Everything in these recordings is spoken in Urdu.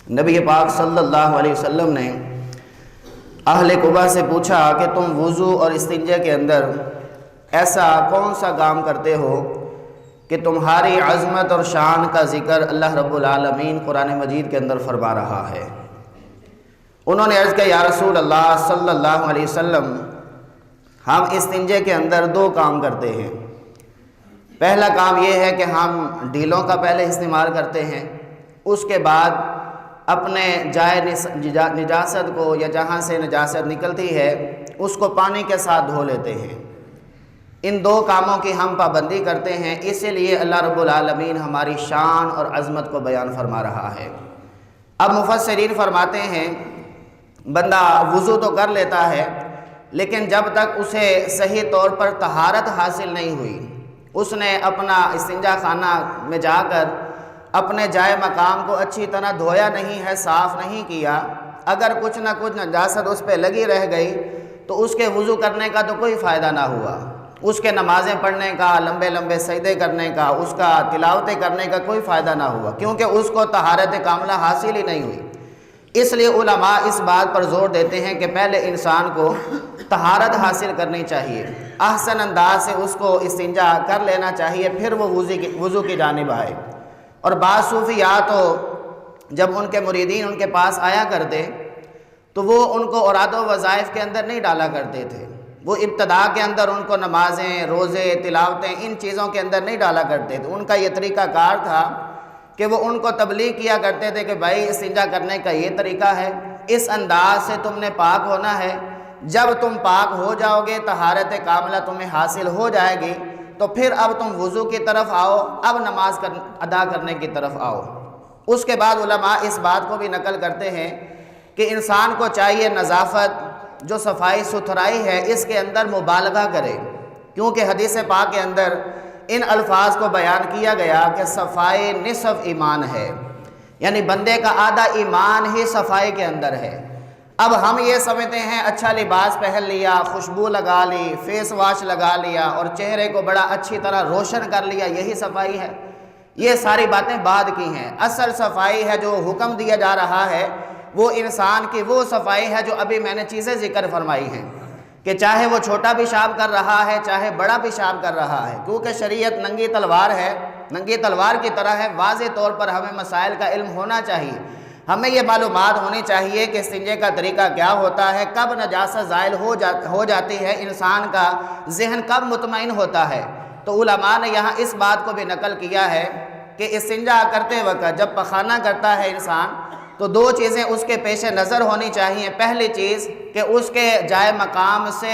نبی پاک صلی اللہ علیہ وسلم نے اہل قباء سے پوچھا کہ تم وضو اور استنجا کے اندر ایسا کون سا کام کرتے ہو کہ تمہاری عظمت اور شان کا ذکر اللہ رب العالمین قرآن مجید کے اندر فرما رہا ہے؟ انہوں نے عرض کیا یا رسول اللہ صلی اللہ علیہ وسلم، ہم استنجے کے اندر دو کام کرتے ہیں۔ پہلا کام یہ ہے کہ ہم ڈھیلوں کا پہلے استعمال کرتے ہیں، اس کے بعد اپنے جائے نجاست کو یا جہاں سے نجاست نکلتی ہے اس کو پانی کے ساتھ دھو لیتے ہیں۔ ان دو کاموں کی ہم پابندی کرتے ہیں، اسی لیے اللہ رب العالمین ہماری شان اور عظمت کو بیان فرما رہا ہے۔ اب مفسرین فرماتے ہیں بندہ وضو تو کر لیتا ہے، لیکن جب تک اسے صحیح طور پر طہارت حاصل نہیں ہوئی، اس نے اپنا استنجا خانہ میں جا کر اپنے جائے مقام کو اچھی طرح دھویا نہیں ہے، صاف نہیں کیا، اگر کچھ نہ کچھ نجاست اس پہ لگی رہ گئی تو اس کے وضو کرنے کا تو کوئی فائدہ نہ ہوا، اس کے نمازیں پڑھنے کا، لمبے لمبے سجدے کرنے کا، اس کا تلاوتیں کرنے کا کوئی فائدہ نہ ہوا، کیونکہ اس کو طہارت کاملہ حاصل ہی نہیں ہوئی۔ اس لیے علماء اس بات پر زور دیتے ہیں کہ پہلے انسان کو طہارت حاصل کرنی چاہیے، احسن انداز سے اس کو استنجا کر لینا چاہیے، پھر وہ وضو کی جانب آئے۔ اور بعض صوفیاء تو جب ان کے مریدین ان کے پاس آیا کرتے تو وہ ان کو اوراد و وظائف کے اندر نہیں ڈالا کرتے تھے، وہ ابتدا کے اندر ان کو نمازیں، روزے، تلاوتیں ان چیزوں کے اندر نہیں ڈالا کرتے تھے۔ ان کا یہ طریقہ کار تھا کہ وہ ان کو تبلیغ کیا کرتے تھے کہ بھائی استنجا کرنے کا یہ طریقہ ہے، اس انداز سے تم نے پاک ہونا ہے، جب تم پاک ہو جاؤ گے، طہارت کاملہ تمہیں حاصل ہو جائے گی، تو پھر اب تم وضو کی طرف آؤ، اب نماز ادا کرنے کی طرف آؤ۔ اس کے بعد علماء اس بات کو بھی نقل کرتے ہیں کہ انسان کو چاہیے نظافت، جو صفائی ستھرائی ہے، اس کے اندر مبالغہ کرے، کیونکہ حدیث پاک کے اندر ان الفاظ کو بیان کیا گیا کہ صفائی نصف ایمان ہے، یعنی بندے کا آدھا ایمان ہی صفائی کے اندر ہے۔ اب ہم یہ سمجھتے ہیں اچھا لباس پہن لیا، خوشبو لگا لی، فیس واش لگا لیا اور چہرے کو بڑا اچھی طرح روشن کر لیا، یہی صفائی ہے۔ یہ ساری باتیں بعد کی ہیں۔ اصل صفائی ہے جو حکم دیا جا رہا ہے وہ انسان کی وہ صفائی ہے جو ابھی میں نے چیزیں ذکر فرمائی ہیں، کہ چاہے وہ چھوٹا پیشاب کر رہا ہے چاہے بڑا پیشاب کر رہا ہے، کیونکہ شریعت ننگی تلوار ہے، ننگی تلوار کی طرح ہے، واضح طور پر ہمیں مسائل کا علم ہونا چاہیے، ہمیں یہ معلومات ہونی چاہیے کہ استنجے کا طریقہ کیا ہوتا ہے، کب نجاست زائل ہو جاتی ہے، انسان کا ذہن کب مطمئن ہوتا ہے۔ تو علماء نے یہاں اس بات کو بھی نقل کیا ہے کہ استنجا کرتے وقت جب پخانہ کرتا ہے انسان تو دو چیزیں اس کے پیش نظر ہونی چاہیے۔ پہلی چیز کہ اس کے جائے مقام سے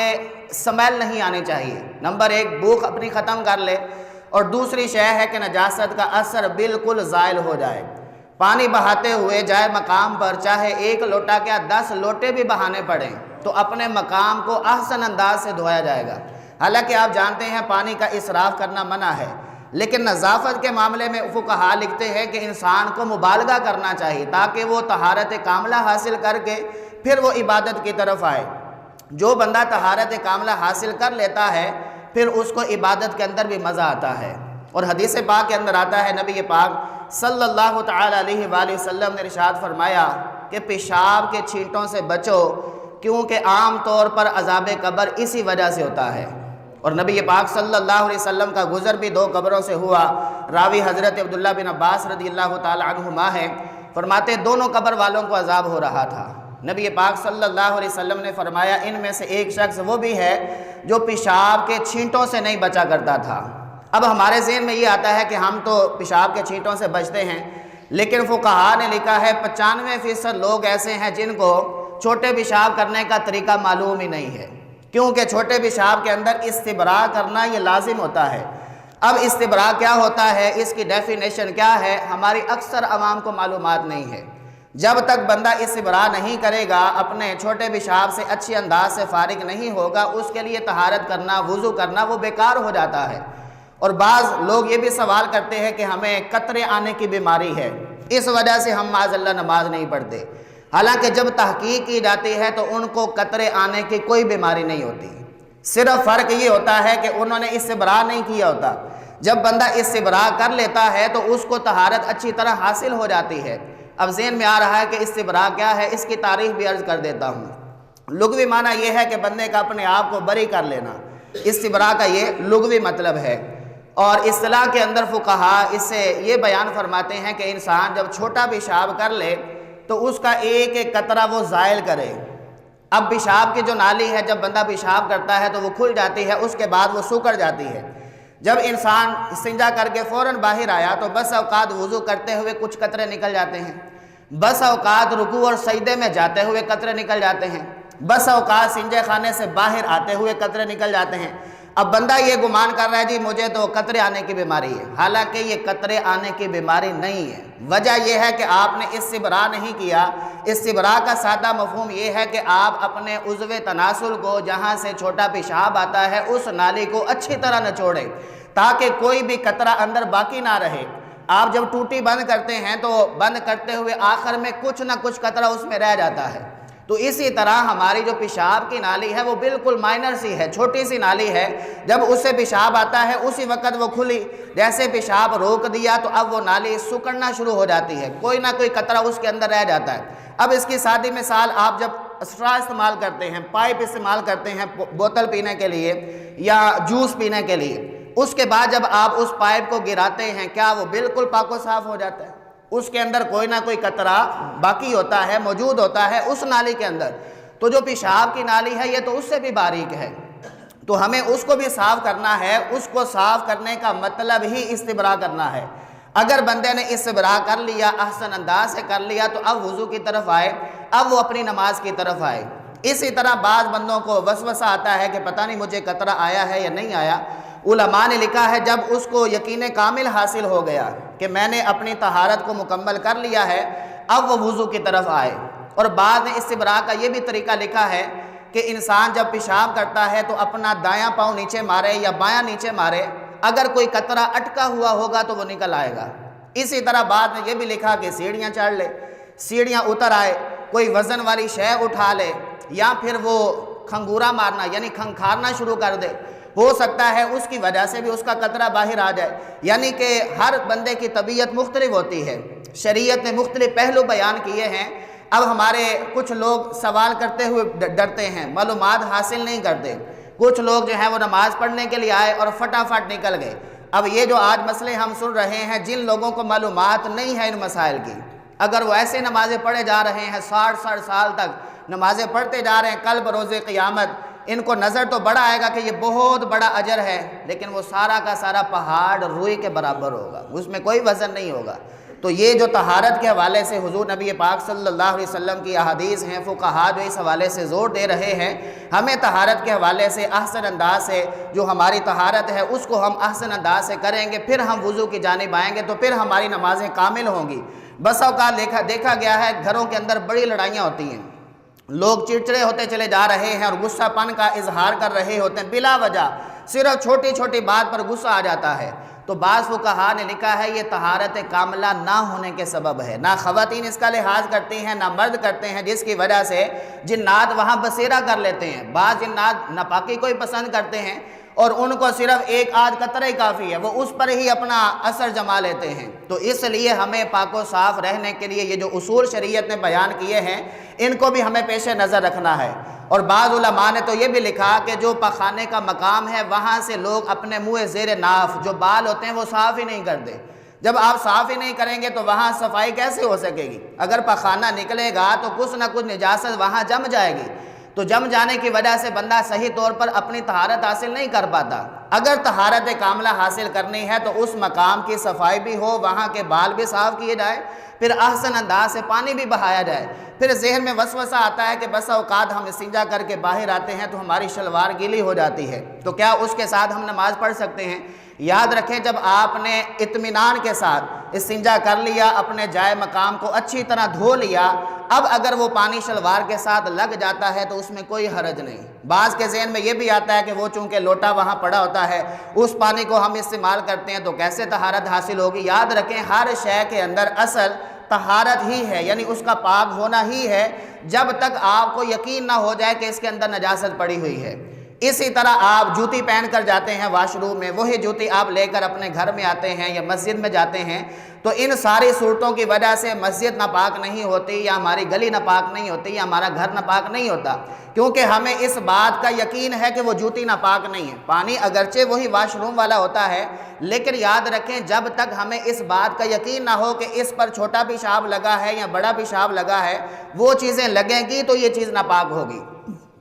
سمیل نہیں آنی چاہیے، نمبر ایک بھوک اپنی ختم کر لے، اور دوسری شے ہے کہ نجاست کا اثر بالکل زائل ہو جائے۔ پانی بہاتے ہوئے جائے مقام پر چاہے 1 لوٹا کیا 10 لوٹے بھی بہانے پڑیں تو اپنے مقام کو احسن انداز سے دھویا جائے گا۔ حالانکہ آپ جانتے ہیں پانی کا اسراف کرنا منع ہے، لیکن نظافت کے معاملے میں فقہا لکھتے ہیں کہ انسان کو مبالغہ کرنا چاہیے تاکہ وہ طہارت کاملہ حاصل کر کے پھر وہ عبادت کی طرف آئے۔ جو بندہ طہارت کاملہ حاصل کر لیتا ہے پھر اس کو عبادت کے اندر بھی مزہ آتا ہے۔ اور حدیث پاک کے اندر آتا ہے نبی پاک صلی اللہ تعالی علیہ وآلہ وسلم نے ارشاد فرمایا کہ پیشاب کے چھینٹوں سے بچو، کیونکہ عام طور پر عذاب قبر اسی وجہ سے ہوتا ہے۔ اور نبی پاک صلی اللہ علیہ وسلم کا گزر بھی 2 قبروں سے ہوا، راوی حضرت عبداللہ بن عباس رضی اللہ تعالی عنہما ہے، فرماتے دونوں قبر والوں کو عذاب ہو رہا تھا۔ نبی پاک صلی اللہ علیہ وسلم نے فرمایا ان میں سے ایک شخص وہ بھی ہے جو پیشاب کے چھینٹوں سے نہیں بچا کرتا تھا۔ اب ہمارے ذہن میں یہ آتا ہے کہ ہم تو پیشاب کے چھینٹوں سے بچتے ہیں، لیکن فقہا نے لکھا ہے 95% لوگ ایسے ہیں جن کو چھوٹے پیشاب کرنے کا طریقہ معلوم ہی نہیں ہے، کیونکہ چھوٹے پیشاب کے اندر استبراء کرنا یہ لازم ہوتا ہے۔ اب استبراء کیا ہوتا ہے، اس کی ڈیفینیشن کیا ہے، ہماری اکثر عوام کو معلومات نہیں ہے۔ جب تک بندہ استبراء نہیں کرے گا، اپنے چھوٹے پیشاب سے اچھی انداز سے فارغ نہیں ہوگا، اس کے لیے طہارت کرنا، وضو کرنا وہ بیکار ہو جاتا ہے۔ اور بعض لوگ یہ بھی سوال کرتے ہیں کہ ہمیں قطرے آنے کی بیماری ہے، اس وجہ سے ہم معاذ اللہ نماز نہیں پڑھتے، حالانکہ جب تحقیق کی جاتی ہے تو ان کو قطرے آنے کی کوئی بیماری نہیں ہوتی، صرف فرق یہ ہوتا ہے کہ انہوں نے استبراء نہیں کیا ہوتا۔ جب بندہ استبراء کر لیتا ہے تو اس کو طہارت اچھی طرح حاصل ہو جاتی ہے، اب ذہن میں آ رہا ہے کہ استبراء کیا ہے، اس کی تعریف بھی عرض کر دیتا ہوں۔ لغوی معنی یہ ہے کہ بندے کا اپنے آپ کو بری کر لینا، استبراء کا یہ لغوی مطلب ہے۔ اور اصطلاح کے اندر فقہا اس سے یہ بیان فرماتے ہیں کہ انسان جب چھوٹا پیشاب کر لے تو اس کا ایک ایک قطرہ وہ زائل کرے۔ اب پیشاب کی جو نالی ہے، جب بندہ پیشاب کرتا ہے تو وہ کھل جاتی ہے، اس کے بعد وہ سکڑ جاتی ہے۔ جب انسان استنجا کر کے فوراً باہر آیا تو بس اوقات وضو کرتے ہوئے کچھ قطرے نکل جاتے ہیں، بس اوقات رکوع اور سجدے میں جاتے ہوئے قطرے نکل جاتے ہیں، بس اوقات استنجا خانے سے باہر آتے ہوئے قطرے نکل جاتے ہیں۔ اب بندہ یہ گمان کر رہا ہے جی مجھے تو قطرے آنے کی بیماری ہے، حالانکہ یہ قطرے آنے کی بیماری نہیں ہے۔ وجہ یہ ہے کہ آپ نے استبراء نہیں کیا۔ استبراء کا سادہ مفہوم یہ ہے کہ آپ اپنے عضو تناسل کو، جہاں سے چھوٹا پیشاب آتا ہے، اس نالی کو اچھی طرح نچوڑیں تاکہ کوئی بھی قطرہ اندر باقی نہ رہے۔ آپ جب ٹوٹی بند کرتے ہیں تو بند کرتے ہوئے آخر میں کچھ نہ کچھ قطرہ اس میں رہ جاتا ہے۔ تو اسی طرح ہماری جو پیشاب کی نالی ہے وہ بالکل مائنر سی ہے، چھوٹی سی نالی ہے۔ جب اس سے پیشاب آتا ہے اسی وقت وہ کھلی، جیسے پیشاب روک دیا تو اب وہ نالی سکڑنا شروع ہو جاتی ہے، کوئی نہ کوئی قطرہ اس کے اندر رہ جاتا ہے۔ اب اس کی سادی مثال، آپ جب اسٹرا استعمال کرتے ہیں، پائپ استعمال کرتے ہیں بوتل پینے کے لیے یا جوس پینے کے لیے، اس کے بعد جب آپ اس پائپ کو گراتے ہیں، کیا وہ بالکل پاک و صاف ہو جاتا ہے؟ اس کے اندر کوئی نہ کوئی قطرہ باقی ہوتا ہے، موجود ہوتا ہے اس نالی کے اندر۔ تو جو پیشاب کی نالی ہے یہ تو اس سے بھی باریک ہے، تو ہمیں اس کو بھی صاف کرنا ہے۔ اس کو صاف کرنے کا مطلب ہی استبراء کرنا ہے۔ اگر بندے نے استبراء کر لیا، احسن انداز سے کر لیا، تو اب وضو کی طرف آئے، اب وہ اپنی نماز کی طرف آئے۔ اسی طرح بعض بندوں کو وسوسہ آتا ہے کہ پتہ نہیں مجھے قطرہ آیا ہے یا نہیں آیا۔ علماء نے لکھا ہے جب اس کو یقین کامل حاصل ہو گیا کہ میں نے اپنی طہارت کو مکمل کر لیا ہے، اب وہ وضو کی طرف آئے۔ اور بعض نے استبراء کا یہ بھی طریقہ لکھا ہے کہ انسان جب پیشاب کرتا ہے تو اپنا دایاں پاؤں نیچے مارے یا بایاں نیچے مارے، اگر کوئی قطرہ اٹکا ہوا ہوگا تو وہ نکل آئے گا۔ اسی طرح بعض نے یہ بھی لکھا کہ سیڑھیاں چڑھ لے، سیڑھیاں اتر آئے، کوئی وزن والی شے اٹھا لے، یا پھر وہ کھنگورا مارنا یعنی کھنکھارنا شروع کر دے، ہو سکتا ہے اس کی وجہ سے بھی اس کا قطرہ باہر آ جائے۔ یعنی کہ ہر بندے کی طبیعت مختلف ہوتی ہے، شریعت نے مختلف پہلو بیان کیے ہیں۔ اب ہمارے کچھ لوگ سوال کرتے ہوئے ڈرتے ہیں، معلومات حاصل نہیں کرتے۔ کچھ لوگ جو ہیں وہ نماز پڑھنے کے لیے آئے اور فٹافٹ نکل گئے۔ اب یہ جو آج مسئلے ہم سن رہے ہیں، جن لوگوں کو معلومات نہیں ہے ان مسائل کی، اگر وہ ایسے نمازیں پڑھے جا رہے ہیں 60 سال تک نمازیں پڑھتے جا رہے ہیں، کل بروز قیامت ان کو نظر تو بڑا آئے گا کہ یہ بہت بڑا اجر ہے، لیکن وہ سارا کا سارا پہاڑ روئی کے برابر ہوگا، اس میں کوئی وزن نہیں ہوگا۔ تو یہ جو طہارت کے حوالے سے حضور نبی پاک صلی اللہ علیہ وسلم کی احادیث ہیں، فقہا جو اس حوالے سے زور دے رہے ہیں، ہمیں طہارت کے حوالے سے احسن انداز سے جو ہماری طہارت ہے اس کو ہم احسن انداز سے کریں گے، پھر ہم وضو کی جانب آئیں گے تو پھر ہماری نمازیں کامل ہوں گی۔ بس اوقات دیکھا گیا ہے گھروں کے اندر بڑی لڑائیاں ہوتی ہیں، لوگ چڑچڑے ہوتے چلے جا رہے ہیں اور غصہ پن کا اظہار کر رہے ہوتے ہیں بلا وجہ، صرف چھوٹی چھوٹی بات پر غصہ آ جاتا ہے۔ تو بعض فقہا نے لکھا ہے یہ طہارت کاملہ نہ ہونے کے سبب ہے، نہ خواتین اس کا لحاظ کرتی ہیں نہ مرد کرتے ہیں، جس کی وجہ سے جنات وہاں بسیرا کر لیتے ہیں۔ بعض جنات ناپاکی کو ہی پسند کرتے ہیں اور ان کو صرف ایک آدھ قطرہ ہی کافی ہے، وہ اس پر ہی اپنا اثر جما لیتے ہیں۔ تو اس لیے ہمیں پاک و صاف رہنے کے لیے یہ جو اصول شریعت نے بیان کیے ہیں ان کو بھی ہمیں پیش نظر رکھنا ہے۔ اور بعض علماء نے تو یہ بھی لکھا کہ جو پخانے کا مقام ہے وہاں سے لوگ اپنے منہ زیر ناف جو بال ہوتے ہیں وہ صاف ہی نہیں کرتے۔ جب آپ صاف ہی نہیں کریں گے تو وہاں صفائی کیسے ہو سکے گی؟ اگر پخانہ نکلے گا تو کچھ نہ کچھ نجاست وہاں جم جائے گی، تو جم جانے کی وجہ سے بندہ صحیح طور پر اپنی طہارت حاصل نہیں کر پاتا۔ اگر طہارت کاملہ حاصل کرنی ہے تو اس مقام کی صفائی بھی ہو، وہاں کے بال بھی صاف کیے جائے، پھر احسن انداز سے پانی بھی بہایا جائے۔ پھر ذہن میں وسوسہ آتا ہے کہ بس اوقات ہم استنجا کر کے باہر آتے ہیں تو ہماری شلوار گیلی ہو جاتی ہے، تو کیا اس کے ساتھ ہم نماز پڑھ سکتے ہیں؟ یاد رکھیں جب آپ نے اطمینان کے ساتھ استنجا کر لیا، اپنے جائے مقام کو اچھی طرح دھو لیا، اب اگر وہ پانی شلوار کے ساتھ لگ جاتا ہے تو اس میں کوئی حرج نہیں۔ بعض کے ذہن میں یہ بھی آتا ہے کہ وہ چونکہ لوٹا وہاں پڑا ہوتا ہے اس پانی کو ہم استعمال کرتے ہیں تو کیسے طہارت حاصل ہوگی؟ یاد رکھیں ہر شے کے اندر اصل طہارت ہی ہے، یعنی اس کا پاک ہونا ہی ہے، جب تک آپ کو یقین نہ ہو جائے کہ اس کے اندر نجاست پڑی ہوئی ہے۔ اسی طرح آپ جوتی پہن کر جاتے ہیں واش روم میں، وہی جوتی آپ لے کر اپنے گھر میں آتے ہیں یا مسجد میں جاتے ہیں، تو ان ساری صورتوں کی وجہ سے مسجد ناپاک نہیں ہوتی، یا ہماری گلی ناپاک نہیں ہوتی، یا ہمارا گھر ناپاک نہیں ہوتا، کیونکہ ہمیں اس بات کا یقین ہے کہ وہ جوتی ناپاک نہیں ہے۔ پانی اگرچہ وہی واش روم والا ہوتا ہے، لیکن یاد رکھیں جب تک ہمیں اس بات کا یقین نہ ہو کہ اس پر چھوٹا پیشاب لگا ہے یا بڑا پیشاب لگا ہے، وہ چیزیں لگیں گی تو یہ چیز ناپاک ہوگی۔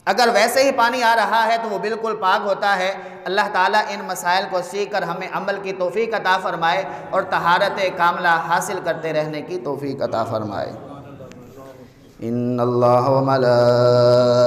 اگر ویسے ہی پانی آ رہا ہے تو وہ بالکل پاک ہوتا ہے۔ اللہ تعالیٰ ان مسائل کو سیکھ کر ہمیں عمل کی توفیق عطا فرمائے اور طہارت کاملہ حاصل کرتے رہنے کی توفیق عطا فرمائے۔ ان اللہ و